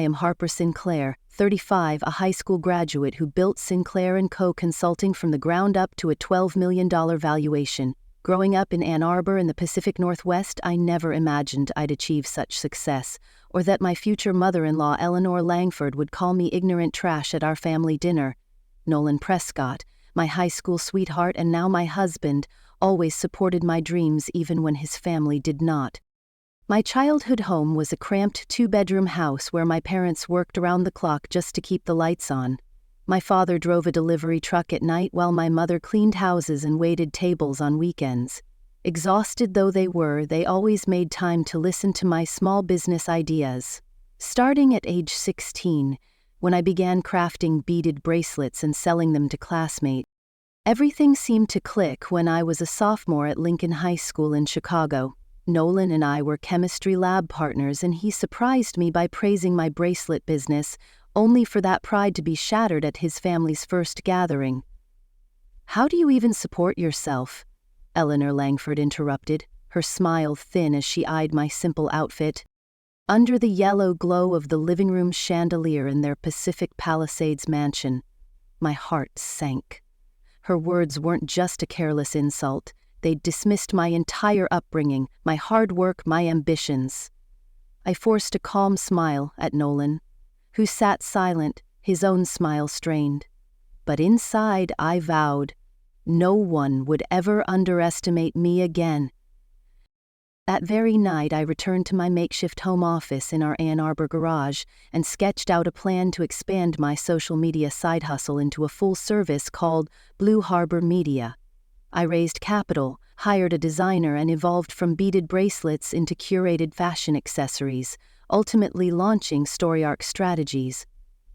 am Harper Sinclair, 35, a high school graduate who built Sinclair & Co. Consulting from the ground up to a $12 million valuation. Growing up in Ann Arbor in the Pacific Northwest, I never imagined I'd achieve such success, or that my future mother-in-law Eleanor Langford would call me ignorant trash at our family dinner. Nolan Prescott, my high school sweetheart and now my husband, always supported my dreams even when his family did not. My childhood home was a cramped two-bedroom house where my parents worked around the clock just to keep the lights on. My father drove a delivery truck at night while my mother cleaned houses and waited tables on weekends. Exhausted though they were, they always made time to listen to my small business ideas. Starting at age 16, when I began crafting beaded bracelets and selling them to classmates, everything seemed to click when I was a sophomore at Lincoln High School in Chicago. Nolan and I were chemistry lab partners, and he surprised me by praising my bracelet business, only for that pride to be shattered at his family's first gathering. "How do you even support yourself?" Eleanor Langford interrupted, her smile thin as she eyed my simple outfit. Under the yellow glow of the living room chandelier in their Pacific Palisades mansion, my heart sank. Her words weren't just a careless insult. They dismissed my entire upbringing, my hard work, my ambitions. I forced a calm smile at Nolan, who sat silent, his own smile strained. But inside I vowed, no one would ever underestimate me again. That very night I returned to my makeshift home office in our Ann Arbor garage and sketched out a plan to expand my social media side hustle into a full service called Blue Harbor Media. I raised capital, hired a designer, and evolved from beaded bracelets into curated fashion accessories, ultimately launching StoryArc Strategies.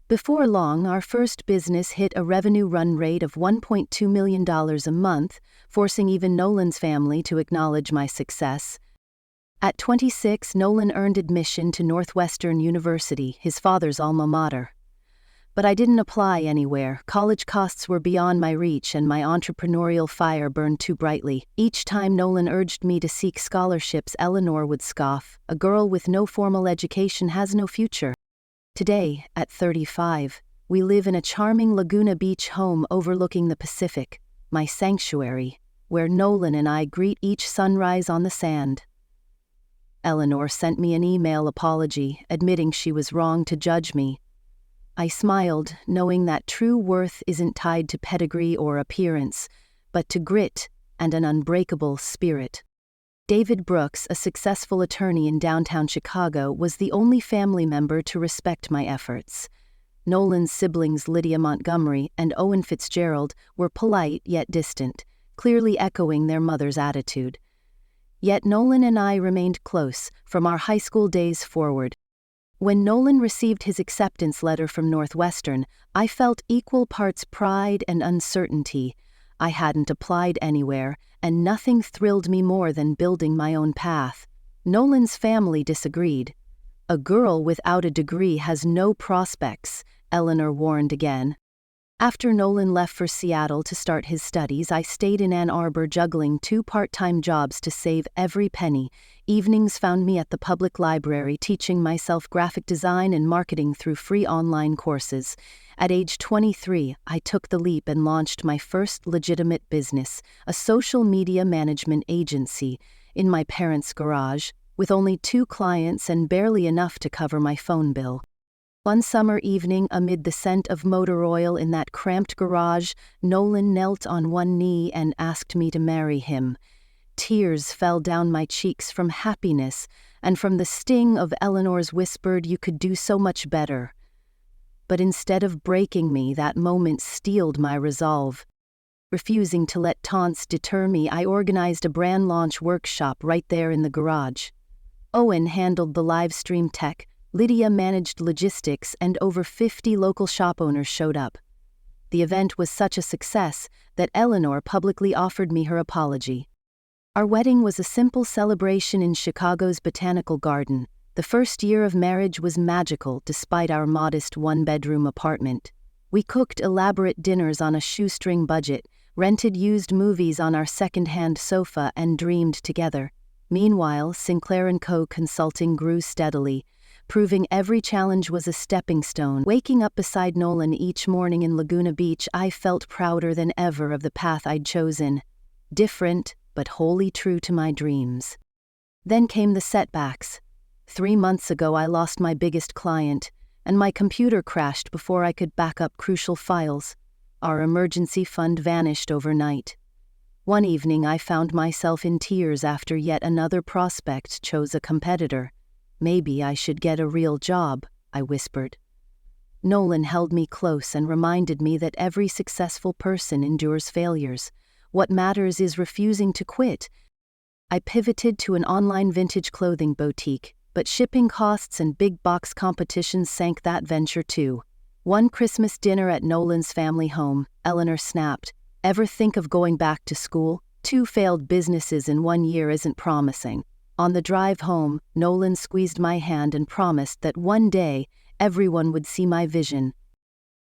Before long, our first business hit a revenue run rate of $1.2 million a month, forcing even Nolan's family to acknowledge my success. At 26, Nolan earned admission to Northwestern University, his father's alma mater. But I didn't apply anywhere. College costs were beyond my reach, and my entrepreneurial fire burned too brightly. Each time Nolan urged me to seek scholarships, Eleanor would scoff. "A girl with no formal education has no future." Today, at 35, we live in a charming Laguna Beach home overlooking the Pacific, my sanctuary, where Nolan and I greet each sunrise on the sand. Eleanor sent me an email apology, admitting she was wrong to judge me. I smiled, knowing that true worth isn't tied to pedigree or appearance, but to grit and an unbreakable spirit. David Brooks, a successful attorney in downtown Chicago, was the only family member to respect my efforts. Nolan's siblings Lydia Montgomery and Owen Fitzgerald were polite yet distant, clearly echoing their mother's attitude. Yet Nolan and I remained close from our high school days forward. When Nolan received his acceptance letter from Northwestern, I felt equal parts pride and uncertainty. I hadn't applied anywhere, and nothing thrilled me more than building my own path. Nolan's family disagreed. "A girl without a degree has no prospects," Eleanor warned again. After Nolan left for Seattle to start his studies, I stayed in Ann Arbor juggling 2 part-time jobs to save every penny. Evenings found me at the public library teaching myself graphic design and marketing through free online courses. At age 23, I took the leap and launched my first legitimate business, a social media management agency, in my parents' garage, with only 2 clients and barely enough to cover my phone bill. One summer evening, amid the scent of motor oil in that cramped garage, Nolan knelt on one knee and asked me to marry him. Tears fell down my cheeks from happiness and from the sting of Eleanor's whispered, "You could do so much better." But instead of breaking me, that moment steeled my resolve. Refusing to let taunts deter me, I organized a brand launch workshop right there in the garage. Owen handled the live stream tech, Lydia managed logistics, and over 50 local shop owners showed up. The event was such a success that Eleanor publicly offered me her apology. Our wedding was a simple celebration in Chicago's Botanical Garden. The first year of marriage was magical despite our modest 1-bedroom apartment. We cooked elaborate dinners on a shoestring budget, rented used movies on our second-hand sofa, and dreamed together. Meanwhile, Sinclair & Co. Consulting grew steadily, proving every challenge was a stepping stone. Waking up beside Nolan each morning in Laguna Beach, I felt prouder than ever of the path I'd chosen. Different, but wholly true to my dreams. Then came the setbacks. 3 months ago, I lost my biggest client, and my computer crashed before I could back up crucial files. Our emergency fund vanished overnight. One evening, I found myself in tears after yet another prospect chose a competitor. "Maybe I should get a real job," I whispered. Nolan held me close and reminded me that every successful person endures failures. What matters is refusing to quit. I pivoted to an online vintage clothing boutique, but shipping costs and big box competitions sank that venture too. One Christmas dinner at Nolan's family home, Eleanor snapped, "Ever think of going back to school? 2 failed businesses in 1 year isn't promising." On the drive home, Nolan squeezed my hand and promised that one day, everyone would see my vision.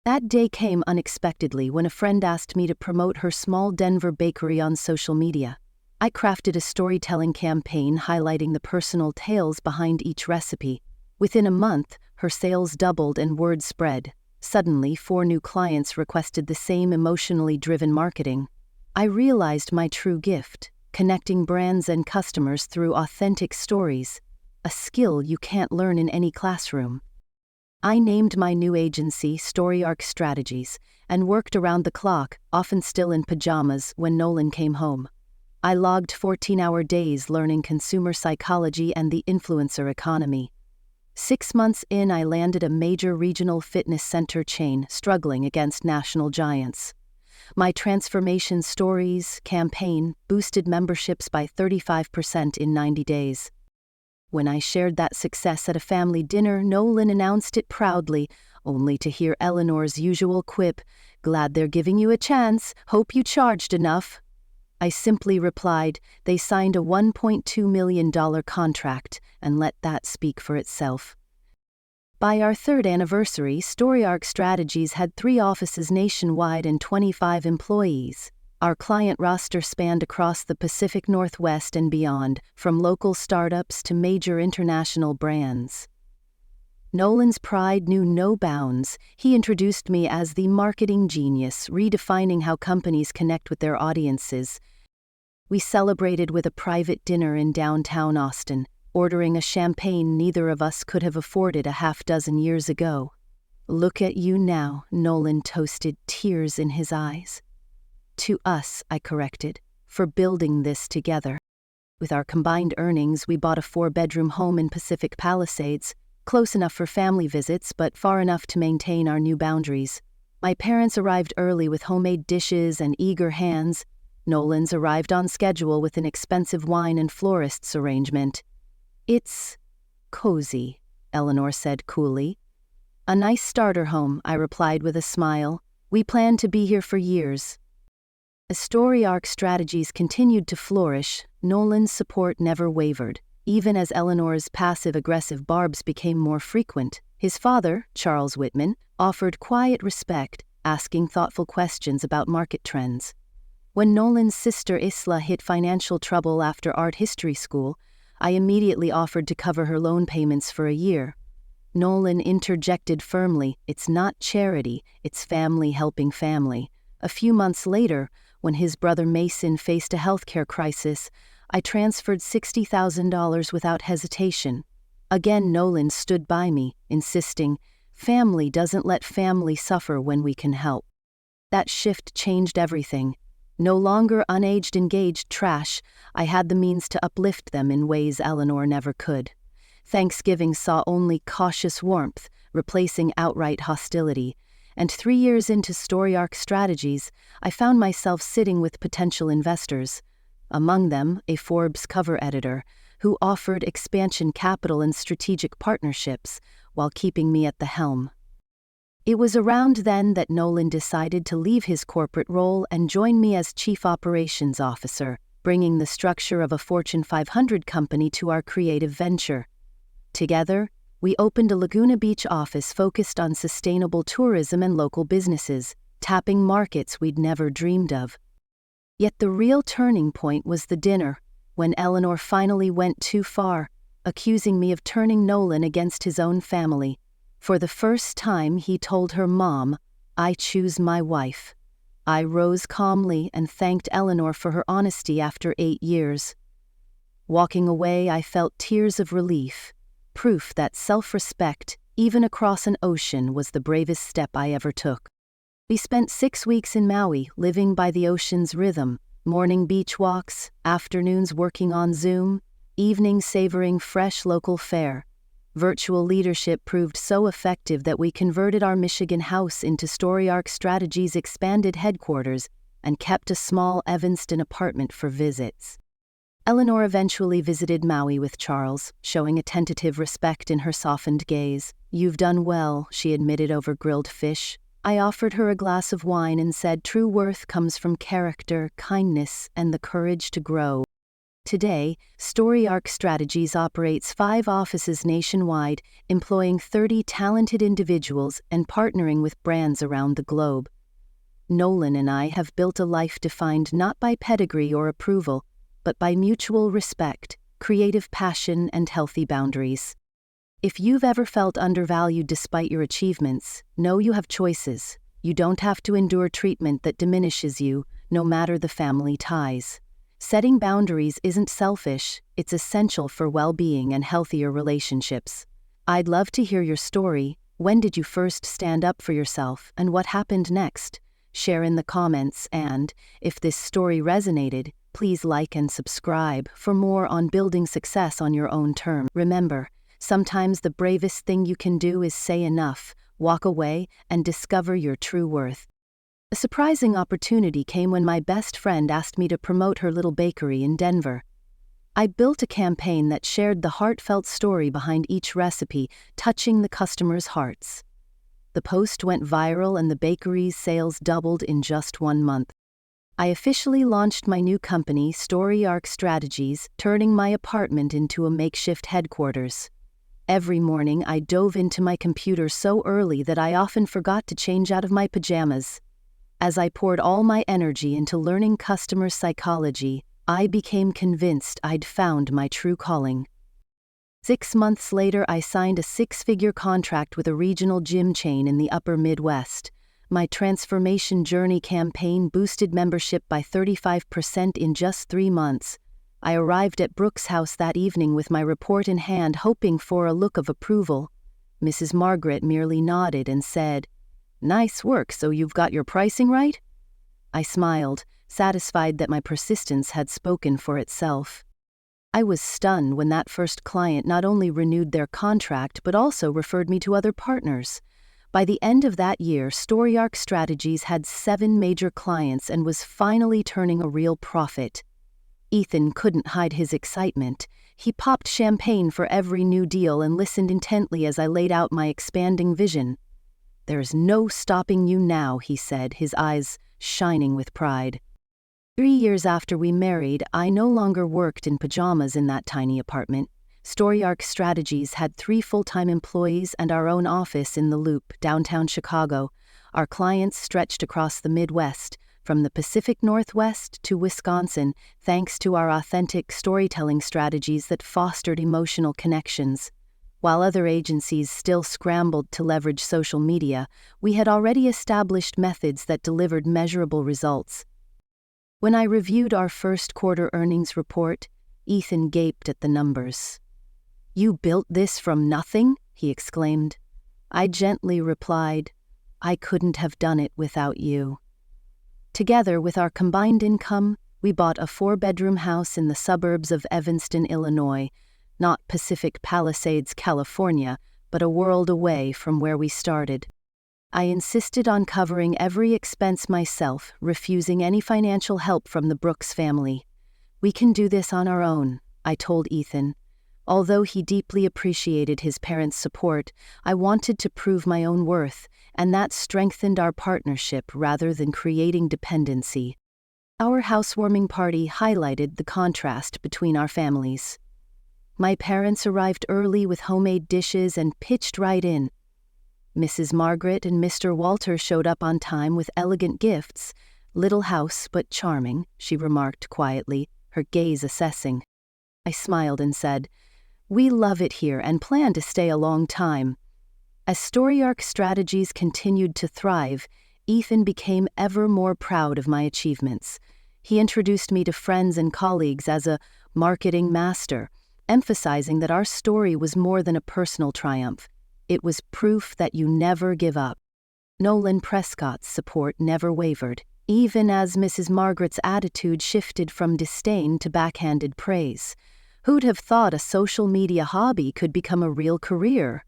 That day came unexpectedly when a friend asked me to promote her small Denver bakery on social media. I crafted a storytelling campaign highlighting the personal tales behind each recipe. Within a month, her sales doubled and word spread. Suddenly, 4 new clients requested the same emotionally driven marketing. I realized my true gift, connecting brands and customers through authentic stories, a skill you can't learn in any classroom. I named my new agency StoryArc Strategies and worked around the clock, often still in pajamas, when Nolan came home. I logged 14-hour days learning consumer psychology and the influencer economy. 6 months in, I landed a major regional fitness center chain struggling against national giants. My transformation stories campaign boosted memberships by 35% in 90 days. When I shared that success at a family dinner, Nolan announced it proudly, only to hear Eleanor's usual quip, "Glad they're giving you a chance, hope you charged enough." I simply replied, "They signed a $1.2 million contract, and let that speak for itself." By our 3rd anniversary, StoryArc Strategies had 3 offices nationwide and 25 employees. Our client roster spanned across the Pacific Northwest and beyond, from local startups to major international brands. Nolan's pride knew no bounds. He introduced me as the marketing genius, redefining how companies connect with their audiences. We celebrated with a private dinner in downtown Austin, ordering a champagne neither of us could have afforded a half-dozen years ago. "Look at you now," Nolan toasted, tears in his eyes. "To us," I corrected, "for building this together." With our combined earnings, we bought a 4-bedroom home in Pacific Palisades, close enough for family visits but far enough to maintain our new boundaries. My parents arrived early with homemade dishes and eager hands. Nolan's arrived on schedule with an expensive wine and florist's arrangement. "It's cozy," Eleanor said coolly. "A nice starter home," I replied with a smile. "We plan to be here for years." As StoryArc Strategies continued to flourish, Nolan's support never wavered. Even as Eleanor's passive-aggressive barbs became more frequent, his father, Charles Whitman, offered quiet respect, asking thoughtful questions about market trends. When Nolan's sister Isla hit financial trouble after art history school, I immediately offered to cover her loan payments for a year. Nolan interjected firmly, "It's not charity, it's family helping family." A few months later, when his brother Mason faced a healthcare crisis, I transferred $60,000 without hesitation. Again, Nolan stood by me, insisting, "Family doesn't let family suffer when we can help." That shift changed everything. No longer unaged engaged trash, I had the means to uplift them in ways Eleanor never could. Thanksgiving saw only cautious warmth, replacing outright hostility, and 3 years into StoryArc Strategies, I found myself sitting with potential investors. Among them, a Forbes cover editor, who offered expansion capital and strategic partnerships, while keeping me at the helm. It was around then that Nolan decided to leave his corporate role and join me as Chief Operations Officer, bringing the structure of a Fortune 500 company to our creative venture. Together, we opened a Laguna Beach office focused on sustainable tourism and local businesses, tapping markets we'd never dreamed of. Yet the real turning point was the dinner, when Eleanor finally went too far. accusing me of turning Nolan against his own family. For the first time, he told her mom, "I choose my wife." I rose calmly and thanked Eleanor for her honesty after 8 years. Walking away, I felt tears of relief, proof that self-respect, even across an ocean, was the bravest step I ever took. We spent 6 weeks in Maui, living by the ocean's rhythm, morning beach walks, afternoons working on Zoom, evenings savoring fresh local fare. Virtual leadership proved so effective that we converted our Michigan house into StoryArc Strategies' expanded headquarters and kept a small Evanston apartment for visits. Eleanor eventually visited Maui with Charles, showing a tentative respect in her softened gaze. "You've done well," she admitted over grilled fish. I offered her a glass of wine and said true worth comes from character, kindness, and the courage to grow. Today, StoryArc Strategies operates 5 offices nationwide, employing 30 talented individuals and partnering with brands around the globe. Nolan and I have built a life defined not by pedigree or approval, but by mutual respect, creative passion, and healthy boundaries. If you've ever felt undervalued despite your achievements, know you have choices. You don't have to endure treatment that diminishes you, no matter the family ties. Setting boundaries isn't selfish, it's essential for well-being and healthier relationships. I'd love to hear your story. When did you first stand up for yourself, and what happened next? Share in the comments, and, if this story resonated, please like and subscribe for more on building success on your own terms. Remember, sometimes the bravest thing you can do is say enough, walk away, and discover your true worth. A surprising opportunity came when my best friend asked me to promote her little bakery in Denver. I built a campaign that shared the heartfelt story behind each recipe, touching the customers' hearts. The post went viral and the bakery's sales doubled in just 1 month. I officially launched my new company, StoryArc Strategies, turning my apartment into a makeshift headquarters. Every morning I dove into my computer so early that I often forgot to change out of my pajamas. As I poured all my energy into learning customer psychology, I became convinced I'd found my true calling. 6 months later, I signed a 6-figure contract with a regional gym chain in the upper Midwest. My transformation journey campaign boosted membership by 35% in just 3 months. I arrived at Brooke's house that evening with my report in hand, hoping for a look of approval. Mrs. Margaret merely nodded and said, "Nice work, so you've got your pricing right?" I smiled, satisfied that my persistence had spoken for itself. I was stunned when that first client not only renewed their contract but also referred me to other partners. By the end of that year, StoryArc Strategies had 7 major clients and was finally turning a real profit. Ethan couldn't hide his excitement. He popped champagne for every new deal and listened intently as I laid out my expanding vision. "There's no stopping you now," he said, his eyes shining with pride. 3 years after we married, I no longer worked in pajamas in that tiny apartment. StoryArc Strategies had 3 full-time employees and our own office in the Loop, downtown Chicago. Our clients stretched across the Midwest, from the Pacific Northwest to Wisconsin, thanks to our authentic storytelling strategies that fostered emotional connections. While other agencies still scrambled to leverage social media, we had already established methods that delivered measurable results. When I reviewed our first quarter earnings report, Ethan gaped at the numbers. "You built this from nothing?" he exclaimed. I gently replied, "I couldn't have done it without you." Together with our combined income, we bought a 4-bedroom house in the suburbs of Evanston, Illinois, not Pacific Palisades, California, but a world away from where we started. I insisted on covering every expense myself, refusing any financial help from the Brooks family. "We can do this on our own," I told Ethan. Although he deeply appreciated his parents' support, I wanted to prove my own worth, and that strengthened our partnership rather than creating dependency. Our housewarming party highlighted the contrast between our families. My parents arrived early with homemade dishes and pitched right in. Mrs. Margaret and Mr. Walter showed up on time with elegant gifts. "Little house, but charming," she remarked quietly, her gaze assessing. I smiled and said, We love it here and plan to stay a long time." As StoryArc strategies continued to thrive, Ethan became ever more proud of my achievements. He introduced me to friends and colleagues as a marketing master, emphasizing that our story was more than a personal triumph. It was proof that you never give up. Nolan Prescott's support never wavered, even as Mrs. Margaret's attitude shifted from disdain to backhanded praise. Who'd have thought a social media hobby could become a real career?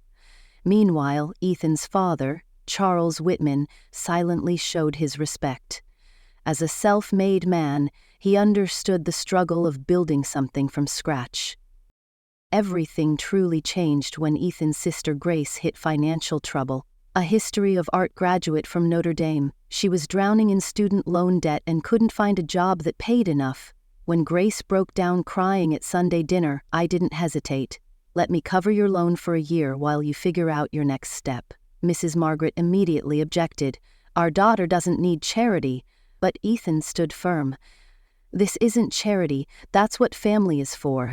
Meanwhile, Ethan's father, Charles Whitman, silently showed his respect. As a self-made man, he understood the struggle of building something from scratch. Everything truly changed when Ethan's sister Grace hit financial trouble. A history of art graduate from Notre Dame, she was drowning in student loan debt and couldn't find a job that paid enough. When Grace broke down crying at Sunday dinner, I didn't hesitate. "Let me cover your loan for a year while you figure out your next step." Mrs. Margaret immediately objected. "Our daughter doesn't need charity," but Ethan stood firm. "This isn't charity, that's what family is for."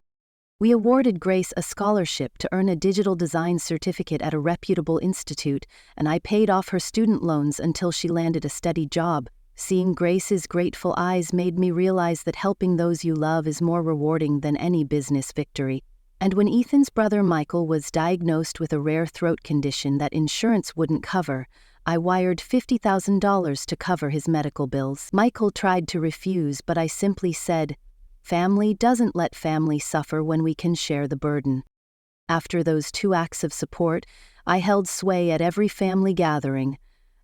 We awarded Grace a scholarship to earn a digital design certificate at a reputable institute, and I paid off her student loans until she landed a steady job. Seeing Grace's grateful eyes made me realize that helping those you love is more rewarding than any business victory. And when Ethan's brother Michael was diagnosed with a rare throat condition that insurance wouldn't cover, I wired $50,000 to cover his medical bills. Michael tried to refuse, but I simply said, "Family doesn't let family suffer when we can share the burden." After those 2 acts of support, I held sway at every family gathering.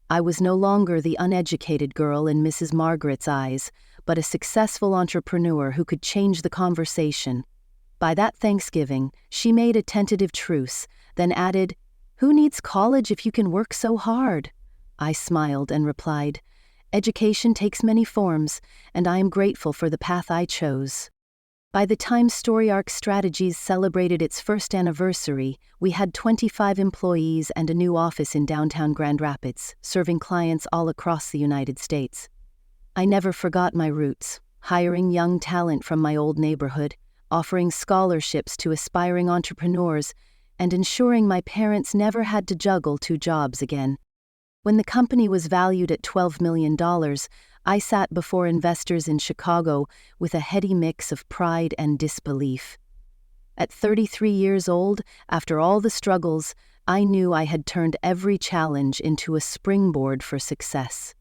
I was no longer the uneducated girl in Mrs. Margaret's eyes, but a successful entrepreneur who could change the conversation. By that Thanksgiving, she made a tentative truce, then added, "Who needs college if you can work so hard?" I smiled and replied, "Education takes many forms, and I am grateful for the path I chose." By the time StoryArc Strategies celebrated its first anniversary, we had 25 employees and a new office in downtown Grand Rapids, serving clients all across the United States. I never forgot my roots, hiring young talent from my old neighborhood, offering scholarships to aspiring entrepreneurs, and ensuring my parents never had to juggle 2 jobs again. When the company was valued at $12 million, I sat before investors in Chicago with a heady mix of pride and disbelief. At 33 years old, after all the struggles, I knew I had turned every challenge into a springboard for success.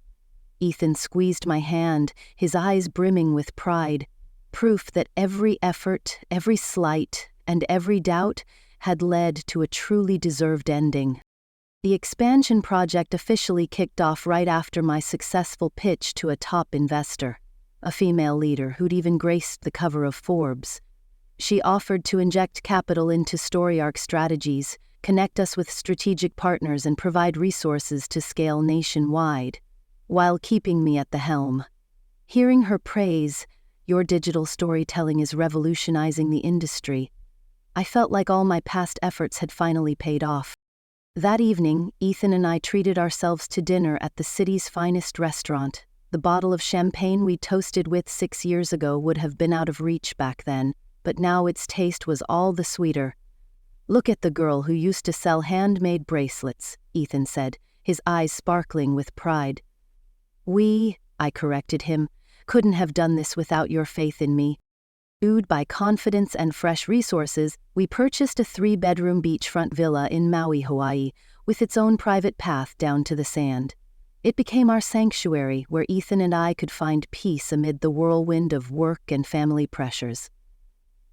Ethan squeezed my hand, his eyes brimming with pride, proof that every effort, every slight, and every doubt had led to a truly deserved ending. The expansion project officially kicked off right after my successful pitch to a top investor, a female leader who'd even graced the cover of Forbes. She offered to inject capital into StoryArc Strategies, connect us with strategic partners, and provide resources to scale nationwide, while keeping me at the helm. Hearing her praise, "Your digital storytelling is revolutionizing the industry," I felt like all my past efforts had finally paid off. That evening, Ethan and I treated ourselves to dinner at the city's finest restaurant. The bottle of champagne we toasted with 6 years ago would have been out of reach back then, but now its taste was all the sweeter. "Look at the girl who used to sell handmade bracelets," Ethan said, his eyes sparkling with pride. I corrected him, "couldn't have done this without your faith in me." Buoyed by confidence and fresh resources, we purchased a 3-bedroom beachfront villa in Maui, Hawaii, with its own private path down to the sand. It became our sanctuary where Ethan and I could find peace amid the whirlwind of work and family pressures.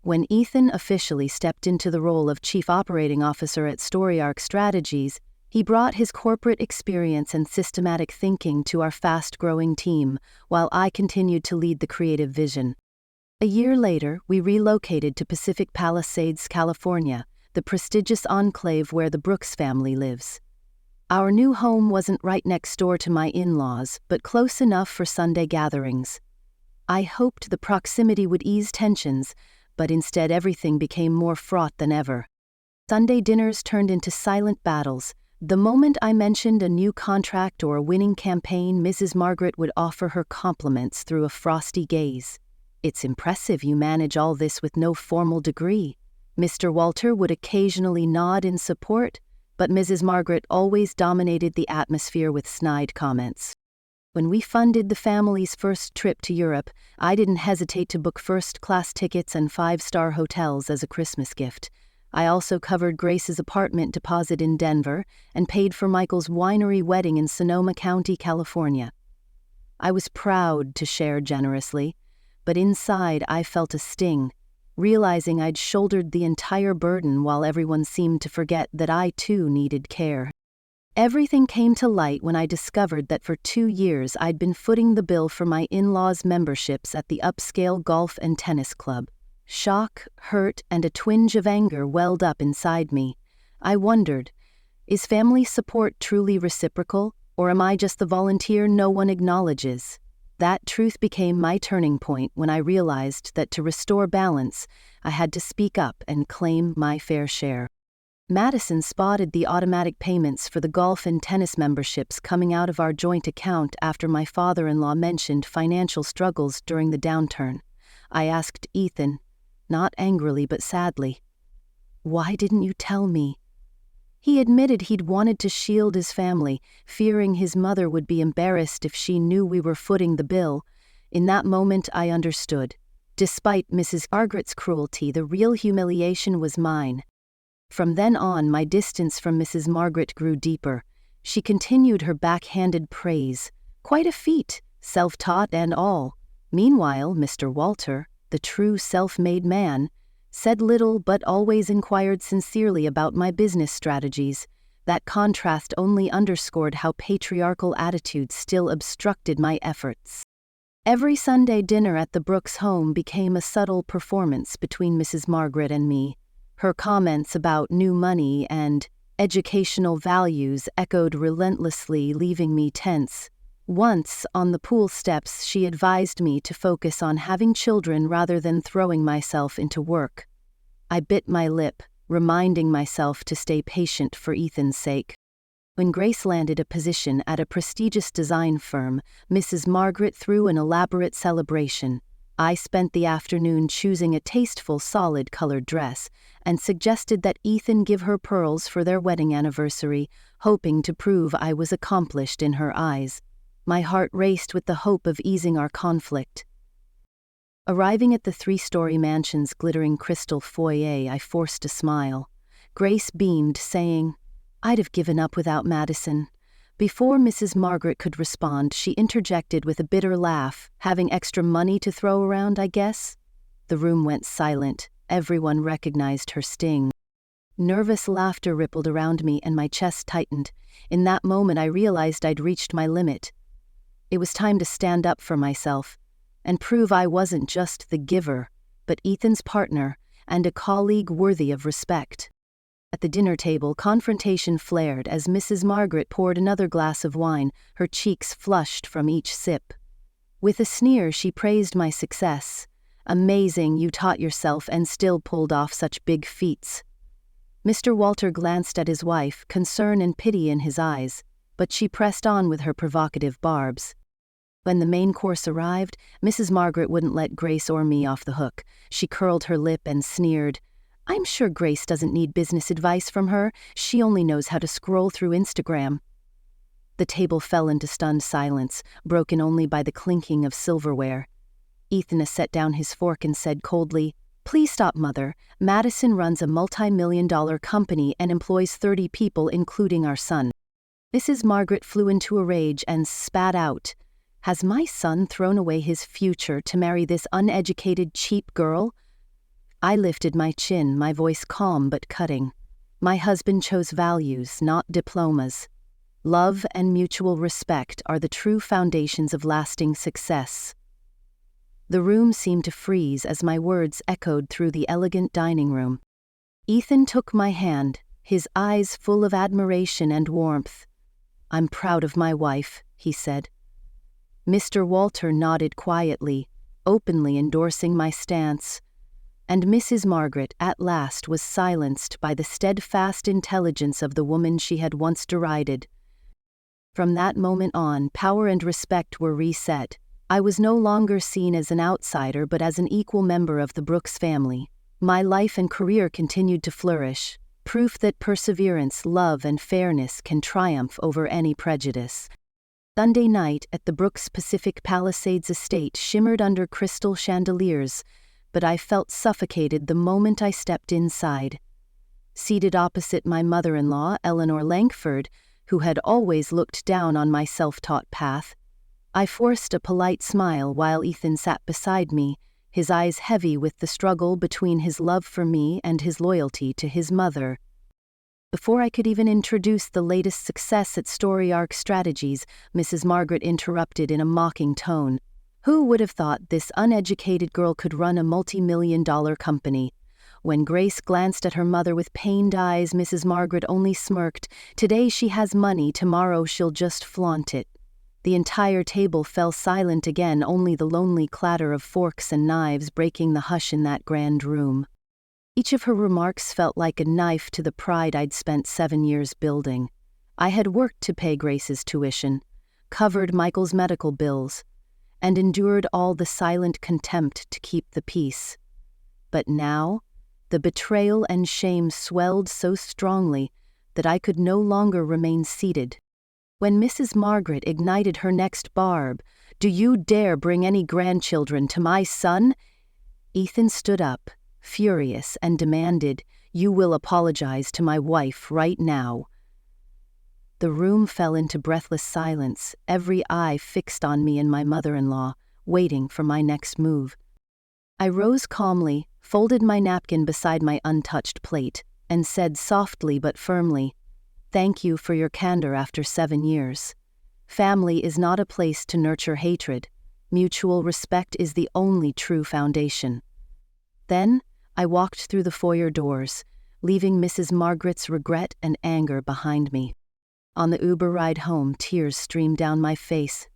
When Ethan officially stepped into the role of Chief Operating Officer at StoryArc Strategies, he brought his corporate experience and systematic thinking to our fast-growing team, while I continued to lead the creative vision. A year later, we relocated to Pacific Palisades, California, the prestigious enclave where the Brooks family lives. Our new home wasn't right next door to my in-laws, but close enough for Sunday gatherings. I hoped the proximity would ease tensions, but instead everything became more fraught than ever. Sunday dinners turned into silent battles. The moment I mentioned a new contract or a winning campaign, Mrs. Margaret would offer her compliments through a frosty gaze. "It's impressive you manage all this with no formal degree." Mr. Walter would occasionally nod in support, but Mrs. Margaret always dominated the atmosphere with snide comments. When we funded the family's first trip to Europe, I didn't hesitate to book first-class tickets and five-star hotels as a Christmas gift. I also covered Grace's apartment deposit in Denver and paid for Michael's winery wedding in Sonoma County, California. I was proud to share generously, but inside I felt a sting, realizing I'd shouldered the entire burden while everyone seemed to forget that I too needed care. Everything came to light when I discovered that for 2 years I'd been footing the bill for my in-laws' memberships at the upscale golf and tennis club. Shock, hurt, and a twinge of anger welled up inside me. I wondered, is family support truly reciprocal, or am I just the volunteer no one acknowledges? That truth became my turning point when I realized that to restore balance, I had to speak up and claim my fair share. Madison spotted the automatic payments for the golf and tennis memberships coming out of our joint account after my father-in-law mentioned financial struggles during the downturn. I asked Ethan, not angrily but sadly, "Why didn't you tell me?" He admitted he'd wanted to shield his family, fearing his mother would be embarrassed if she knew we were footing the bill. In that moment I understood. Despite Mrs. Margaret's cruelty, the real humiliation was mine. From then on, my distance from Mrs. Margaret grew deeper. She continued her backhanded praise. Quite a feat, self-taught and all. Meanwhile, Mr. Walter, the true self-made man, said little but always inquired sincerely about my business strategies. That contrast only underscored how patriarchal attitudes still obstructed my efforts. Every Sunday dinner at the Brooks home became a subtle performance between Mrs. Margaret and me. Her comments about new money and educational values echoed relentlessly, leaving me tense. Once, on the pool steps, she advised me to focus on having children rather than throwing myself into work. I bit my lip, reminding myself to stay patient for Ethan's sake. When Grace landed a position at a prestigious design firm, Mrs. Margaret threw an elaborate celebration. I spent the afternoon choosing a tasteful, solid-colored dress and suggested that Ethan give her pearls for their wedding anniversary, hoping to prove I was accomplished in her eyes. My heart raced with the hope of easing our conflict. Arriving at the 3-story mansion's glittering crystal foyer, I forced a smile. Grace beamed, saying, "I'd have given up without Madison." Before Mrs. Margaret could respond, she interjected with a bitter laugh, "Having extra money to throw around, I guess?" The room went silent. Everyone recognized her sting. Nervous laughter rippled around me and my chest tightened. In that moment I realized I'd reached my limit. It was time to stand up for myself and prove I wasn't just the giver, but Ethan's partner and a colleague worthy of respect. At the dinner table, confrontation flared as Mrs. Margaret poured another glass of wine, her cheeks flushed from each sip. With a sneer, she praised my success. "Amazing, you taught yourself and still pulled off such big feats." Mr. Walter glanced at his wife, concern and pity in his eyes, but she pressed on with her provocative barbs. When the main course arrived, Mrs. Margaret wouldn't let Grace or me off the hook. She curled her lip and sneered, "I'm sure Grace doesn't need business advice from her. She only knows how to scroll through Instagram." The table fell into stunned silence, broken only by the clinking of silverware. Ethan set down his fork and said coldly, "Please stop, Mother. Madison runs a multi-million-dollar company and employs 30 people, including our son." Mrs. Margaret flew into a rage and spat out, "Has my son thrown away his future to marry this uneducated, cheap girl?" I lifted my chin, my voice calm but cutting. "My husband chose values, not diplomas. Love and mutual respect are the true foundations of lasting success." The room seemed to freeze as my words echoed through the elegant dining room. Ethan took my hand, his eyes full of admiration and warmth. "I'm proud of my wife," he said. Mr. Walter nodded quietly, openly endorsing my stance. And Mrs. Margaret at last was silenced by the steadfast intelligence of the woman she had once derided. From that moment on, power and respect were reset. I was no longer seen as an outsider but as an equal member of the Brooks family. My life and career continued to flourish, proof that perseverance, love, and fairness can triumph over any prejudice. Sunday night at the Brooks Pacific Palisades estate shimmered under crystal chandeliers, but I felt suffocated the moment I stepped inside. Seated opposite my mother-in-law, Eleanor Langford, who had always looked down on my self-taught path, I forced a polite smile while Ethan sat beside me, his eyes heavy with the struggle between his love for me and his loyalty to his mother. Before I could even introduce the latest success at Story Arc Strategies, Mrs. Margaret interrupted in a mocking tone. Who would have thought this uneducated girl could run a multi-million-dollar company? When Grace glanced at her mother with pained eyes, Mrs. Margaret only smirked. Today she has money, tomorrow she'll just flaunt it. The entire table fell silent again, only the lonely clatter of forks and knives breaking the hush in that grand room. Each of her remarks felt like a knife to the pride I'd spent 7 years building. I had worked to pay Grace's tuition, covered Michael's medical bills, and endured all the silent contempt to keep the peace. But now, the betrayal and shame swelled so strongly that I could no longer remain seated. When Mrs. Margaret ignited her next barb, "Do you dare bring any grandchildren to my son?" Ethan stood up, furious, and demanded, "You will apologize to my wife right now." The room fell into breathless silence, every eye fixed on me and my mother-in-law, waiting for my next move. I rose calmly, folded my napkin beside my untouched plate, and said softly but firmly, "Thank you for your candor after 7 years. Family is not a place to nurture hatred. Mutual respect is the only true foundation." Then, I walked through the foyer doors, leaving Mrs. Margaret's regret and anger behind me. On the Uber ride home, tears streamed down my face,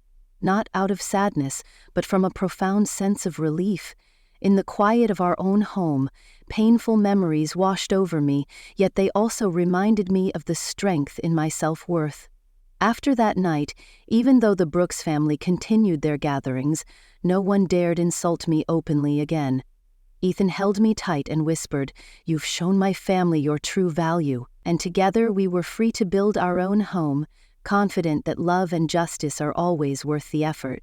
not out of sadness, but from a profound sense of relief. In the quiet of our own home, painful memories washed over me, yet they also reminded me of the strength in my self-worth. After that night, even though the Brooks family continued their gatherings, no one dared insult me openly again. Ethan held me tight and whispered, "You've shown my family your true value," and together we were free to build our own home, confident that love and justice are always worth the effort.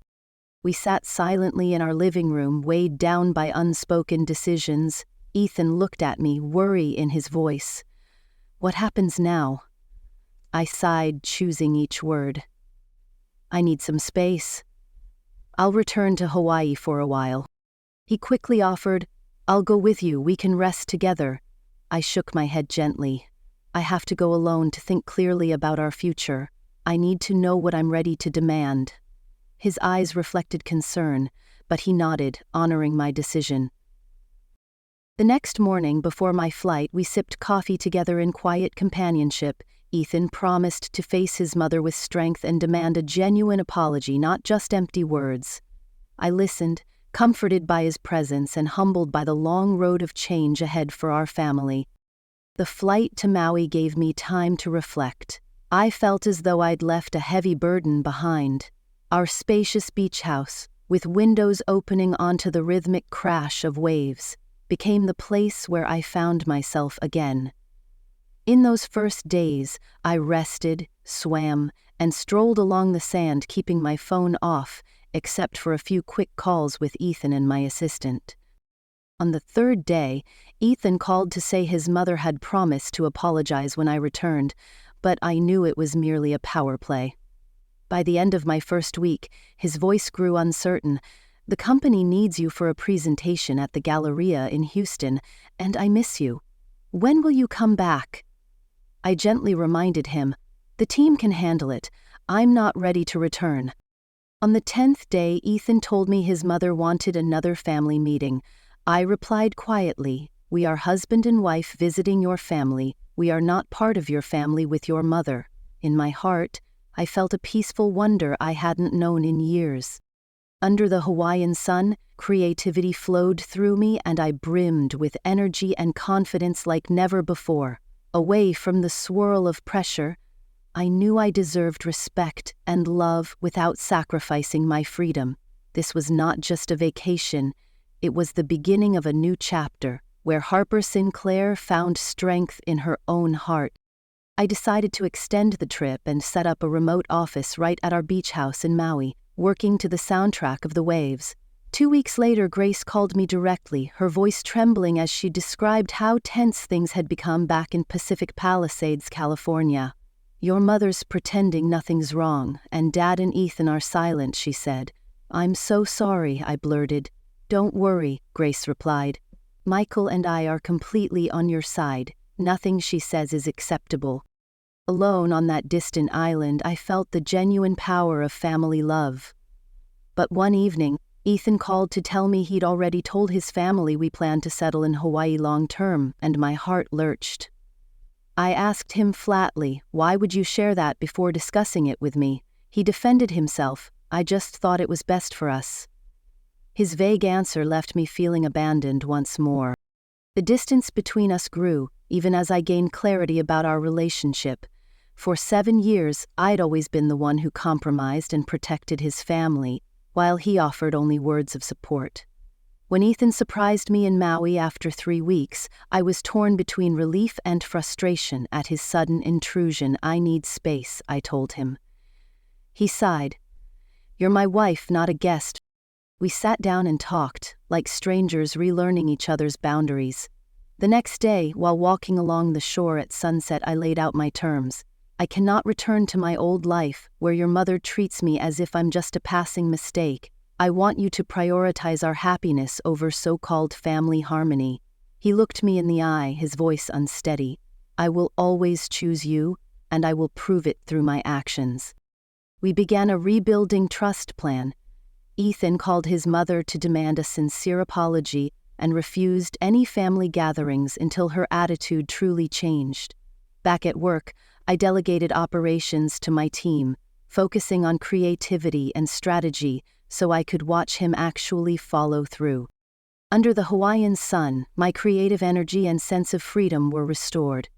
We sat silently in our living room, weighed down by unspoken decisions. Ethan looked at me, worry in his voice. "What happens now?" I sighed, choosing each word. "I need some space. I'll return to Hawaii for a while." He quickly offered, "I'll go with you, we can rest together." I shook my head gently. "I have to go alone to think clearly about our future. I need to know what I'm ready to demand." His eyes reflected concern, but he nodded, honoring my decision. The next morning, before my flight, we sipped coffee together in quiet companionship. Ethan promised to face his mother with strength and demand a genuine apology, not just empty words. I listened, comforted by his presence and humbled by the long road of change ahead for our family. The flight to Maui gave me time to reflect. I felt as though I'd left a heavy burden behind. Our spacious beach house, with windows opening onto the rhythmic crash of waves, became the place where I found myself again. In those first days, I rested, swam, and strolled along the sand, keeping my phone off, except for a few quick calls with Ethan and my assistant. On the third day, Ethan called to say his mother had promised to apologize when I returned, but I knew it was merely a power play. By the end of my first week, his voice grew uncertain. "The company needs you for a presentation at the Galleria in Houston, and I miss you. When will you come back?" I gently reminded him, "The team can handle it. I'm not ready to return." On the 10th day, Ethan told me his mother wanted another family meeting. I replied quietly, "We are husband and wife visiting your family. We are not part of your family with your mother." In my heart, I felt a peaceful wonder I hadn't known in years. Under the Hawaiian sun, creativity flowed through me and I brimmed with energy and confidence like never before. Away from the swirl of pressure, I knew I deserved respect and love without sacrificing my freedom. This was not just a vacation, it was the beginning of a new chapter, where Harper Sinclair found strength in her own heart. I decided to extend the trip and set up a remote office right at our beach house in Maui, working to the soundtrack of the waves. 2 weeks later, Grace called me directly, her voice trembling as she described how tense things had become back in Pacific Palisades, California. "Your mother's pretending nothing's wrong, and Dad and Ethan are silent," she said. "I'm so sorry," I blurted. "Don't worry," Grace replied. "Michael and I are completely on your side. Nothing she says is acceptable." Alone on that distant island, I felt the genuine power of family love. But one evening, Ethan called to tell me he'd already told his family we planned to settle in Hawaii long-term, and my heart lurched. I asked him flatly, "Why would you share that before discussing it with me?" He defended himself, "I just thought it was best for us." His vague answer left me feeling abandoned once more. The distance between us grew, even as I gained clarity about our relationship. For 7 years, I'd always been the one who compromised and protected his family, while he offered only words of support. When Ethan surprised me in Maui after 3 weeks, I was torn between relief and frustration at his sudden intrusion. "I need space," I told him. He sighed. "You're my wife, not a guest." We sat down and talked, like strangers relearning each other's boundaries. The next day, while walking along the shore at sunset, I laid out my terms. "I cannot return to my old life, where your mother treats me as if I'm just a passing mistake. I want you to prioritize our happiness over so-called family harmony." He looked me in the eye, his voice unsteady. "I will always choose you, and I will prove it through my actions." We began a rebuilding trust plan. Ethan called his mother to demand a sincere apology and refused any family gatherings until her attitude truly changed. Back at work, I delegated operations to my team, focusing on creativity and strategy so I could watch him actually follow through. Under the Hawaiian sun, my creative energy and sense of freedom were restored.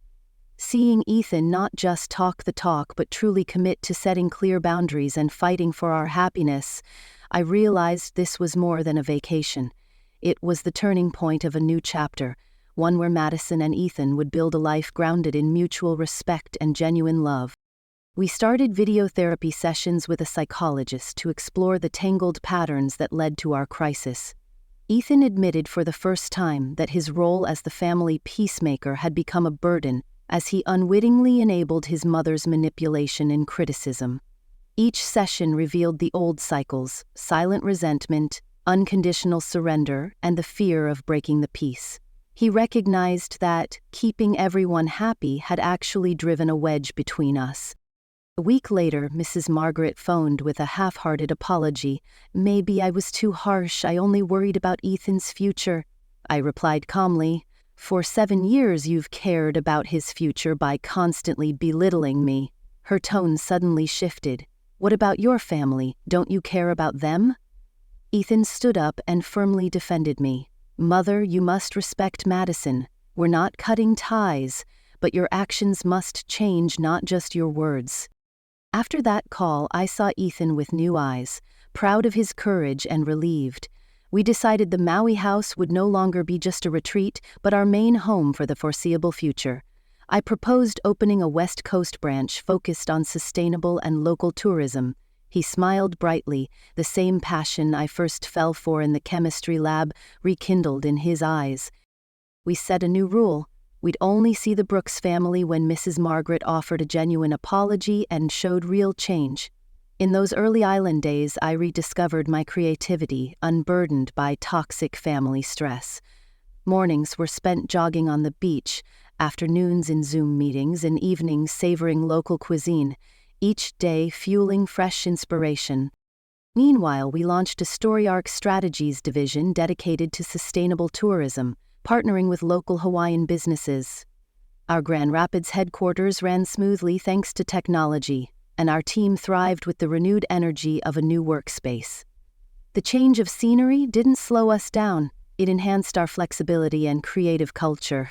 Seeing Ethan not just talk the talk but truly commit to setting clear boundaries and fighting for our happiness, I realized this was more than a vacation. It was the turning point of a new chapter, one where Madison and Ethan would build a life grounded in mutual respect and genuine love. We started video therapy sessions with a psychologist to explore the tangled patterns that led to our crisis. Ethan admitted for the first time that his role as the family peacemaker had become a burden, as he unwittingly enabled his mother's manipulation and criticism. Each session revealed the old cycles: silent resentment, unconditional surrender, and the fear of breaking the peace. He recognized that keeping everyone happy had actually driven a wedge between us. A week later, Mrs. Margaret phoned with a half-hearted apology. "Maybe I was too harsh. I only worried about Ethan's future." I replied calmly, "For 7 years you've cared about his future by constantly belittling me." Her tone suddenly shifted. "What about your family? Don't you care about them?" Ethan stood up and firmly defended me. "Mother, you must respect Madison. We're not cutting ties, but your actions must change, not just your words." After that call, I saw Ethan with new eyes, proud of his courage and relieved. We decided the Maui house would no longer be just a retreat, but our main home for the foreseeable future. I proposed opening a West Coast branch focused on sustainable and local tourism. He smiled brightly, the same passion I first fell for in the chemistry lab rekindled in his eyes. We set a new rule. We'd only see the Brooks family when Mrs. Margaret offered a genuine apology and showed real change. In those early island days, I rediscovered my creativity, unburdened by toxic family stress. Mornings were spent jogging on the beach, afternoons in Zoom meetings, and evenings savoring local cuisine, each day fueling fresh inspiration. Meanwhile, we launched a Story Arc Strategies division dedicated to sustainable tourism, partnering with local Hawaiian businesses. Our Grand Rapids headquarters ran smoothly thanks to technology, and our team thrived with the renewed energy of a new workspace. The change of scenery didn't slow us down, it enhanced our flexibility and creative culture.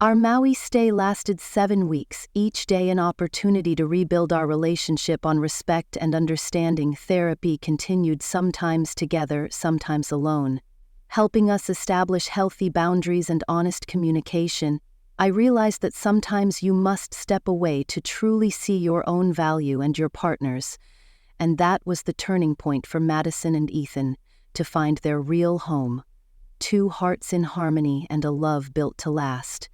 Our Maui stay lasted 7 weeks, each day an opportunity to rebuild our relationship on respect and understanding. Therapy continued, sometimes together, sometimes alone. helping us establish healthy boundaries and honest communication. I realized that sometimes you must step away to truly see your own value and your partner's. And that was the turning point for Madison and Ethan, to find their real home. Two hearts in harmony and a love built to last.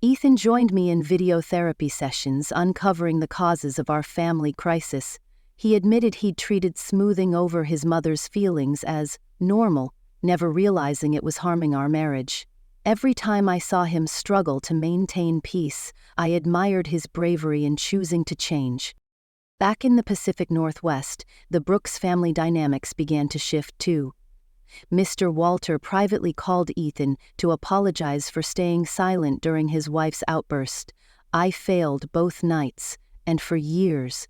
Ethan joined me in video therapy sessions, uncovering the causes of our family crisis. He admitted he'd treated smoothing over his mother's feelings as normal, never realizing it was harming our marriage. Every time I saw him struggle to maintain peace, I admired his bravery in choosing to change. Back in the Pacific Northwest, the Brooks family dynamics began to shift too. Mr. Walter privately called Ethan to apologize for staying silent during his wife's outburst. "I failed both nights, and for years."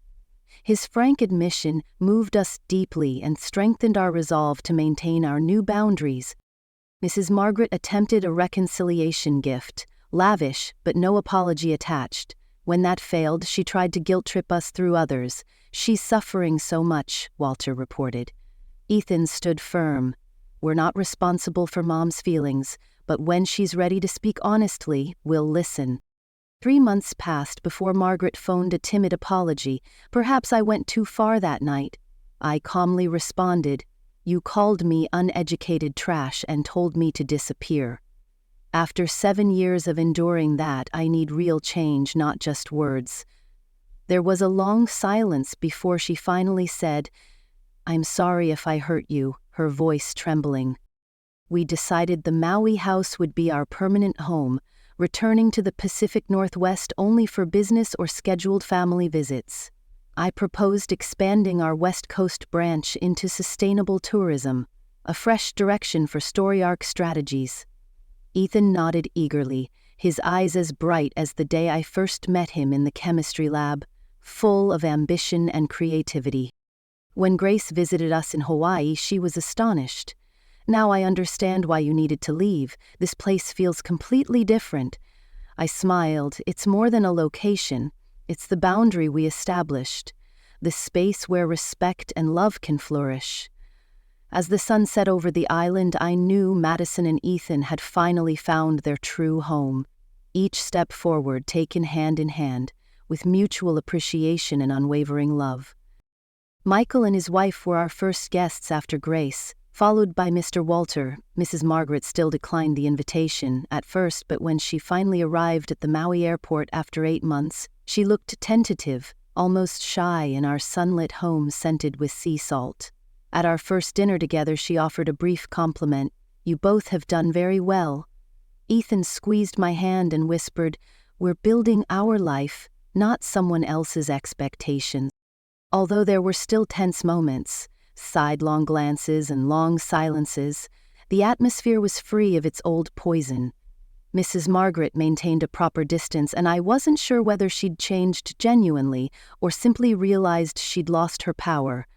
His frank admission moved us deeply and strengthened our resolve to maintain our new boundaries. Mrs. Margaret attempted a reconciliation gift, lavish but no apology attached. When that failed, she tried to guilt-trip us through others. "She's suffering so much," Walter reported. Ethan stood firm. "We're not responsible for Mom's feelings, but when she's ready to speak honestly, we'll listen." 3 months passed before Margaret phoned a timid apology. "Perhaps I went too far that night." I calmly responded, "You called me uneducated trash and told me to disappear. After 7 years of enduring that, I need real change, not just words." There was a long silence before she finally said, "I'm sorry if I hurt you," her voice trembling. We decided the Maui house would be our permanent home, returning to the Pacific Northwest only for business or scheduled family visits. I proposed expanding our West Coast branch into sustainable tourism, a fresh direction for story arc strategies. Ethan nodded eagerly, his eyes as bright as the day I first met him in the chemistry lab, full of ambition and creativity. When Grace visited us in Hawaii, she was astonished. "Now I understand why you needed to leave. This place feels completely different." I smiled. "It's more than a location. It's the boundary we established, the space where respect and love can flourish." As the sun set over the island, I knew Madison and Ethan had finally found their true home, each step forward taken hand in hand, with mutual appreciation and unwavering love. Michael and his wife were our first guests after Grace, followed by Mr. Walter. Mrs. Margaret still declined the invitation at first, but when she finally arrived at the Maui airport after 8 months, she looked tentative, almost shy in our sunlit home scented with sea salt. At our first dinner together, she offered a brief compliment. "You both have done very well." Ethan squeezed my hand and whispered, "We're building our life, not someone else's expectations." Although there were still tense moments, sidelong glances and long silences, the atmosphere was free of its old poison. Mrs. Margaret maintained a proper distance, and I wasn't sure whether she'd changed genuinely or simply realized she'd lost her power.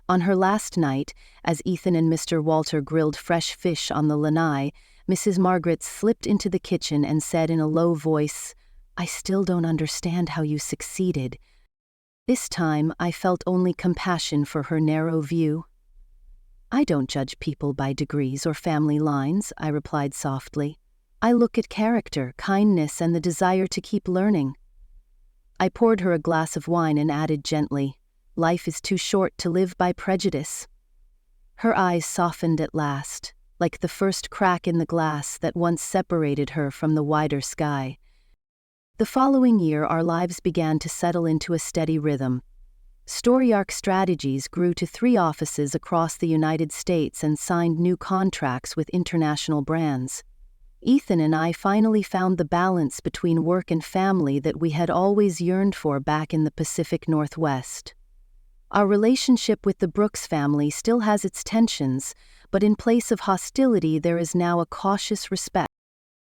On her last night, as Ethan and Mr. Walter grilled fresh fish on the lanai, Mrs. Margaret slipped into the kitchen and said in a low voice, "I still don't understand how you succeeded." This time, I felt only compassion for her narrow view. "I don't judge people by degrees or family lines," I replied softly. "I look at character, kindness, and the desire to keep learning." I poured her a glass of wine and added gently, "Life is too short to live by prejudice." Her eyes softened at last, like the first crack in the glass that once separated her from the wider sky. The following year, our lives began to settle into a steady rhythm. Story Arc Strategies grew to 3 offices across the United States and signed new contracts with international brands. Ethan and I finally found the balance between work and family that we had always yearned for back in the Pacific Northwest. Our relationship with the Brooks family still has its tensions, but in place of hostility there is now a cautious respect.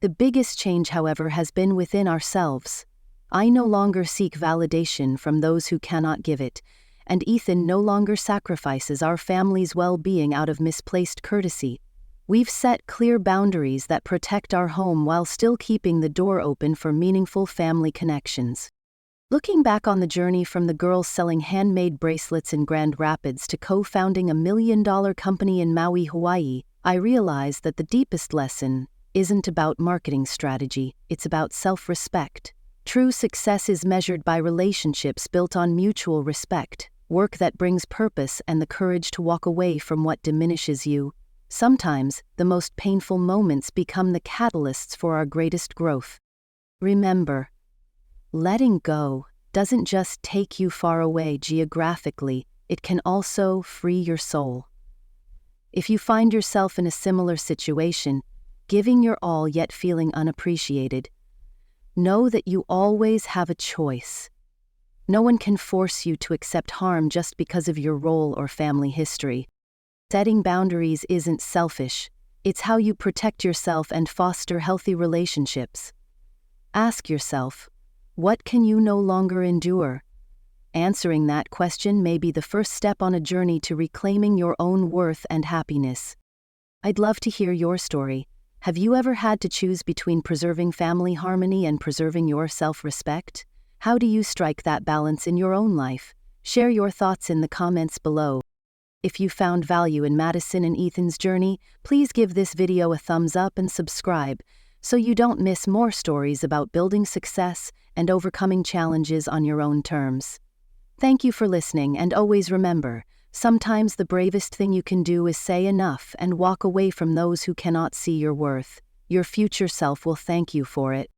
The biggest change, however, has been within ourselves. I no longer seek validation from those who cannot give it, and Ethan no longer sacrifices our family's well-being out of misplaced courtesy. We've set clear boundaries that protect our home while still keeping the door open for meaningful family connections. Looking back on the journey from the girl selling handmade bracelets in Grand Rapids to co-founding a $1 million company in Maui, Hawaii, I realized that the deepest lesson isn't about marketing strategy, it's about self-respect. True success is measured by relationships built on mutual respect, work that brings purpose, and the courage to walk away from what diminishes you. Sometimes, the most painful moments become the catalysts for our greatest growth. Remember, letting go doesn't just take you far away geographically, it can also free your soul. If you find yourself in a similar situation, giving your all yet feeling unappreciated, know that you always have a choice. No one can force you to accept harm just because of your role or family history. Setting boundaries isn't selfish, it's how you protect yourself and foster healthy relationships. Ask yourself, what can you no longer endure? Answering that question may be the first step on a journey to reclaiming your own worth and happiness. I'd love to hear your story. Have you ever had to choose between preserving family harmony and preserving your self-respect? How do you strike that balance in your own life? Share your thoughts in the comments below. If you found value in Madison and Ethan's journey, please give this video a thumbs up and subscribe so you don't miss more stories about building success and overcoming challenges on your own terms. Thank you for listening, and always remember, sometimes the bravest thing you can do is say enough and walk away from those who cannot see your worth. Your future self will thank you for it.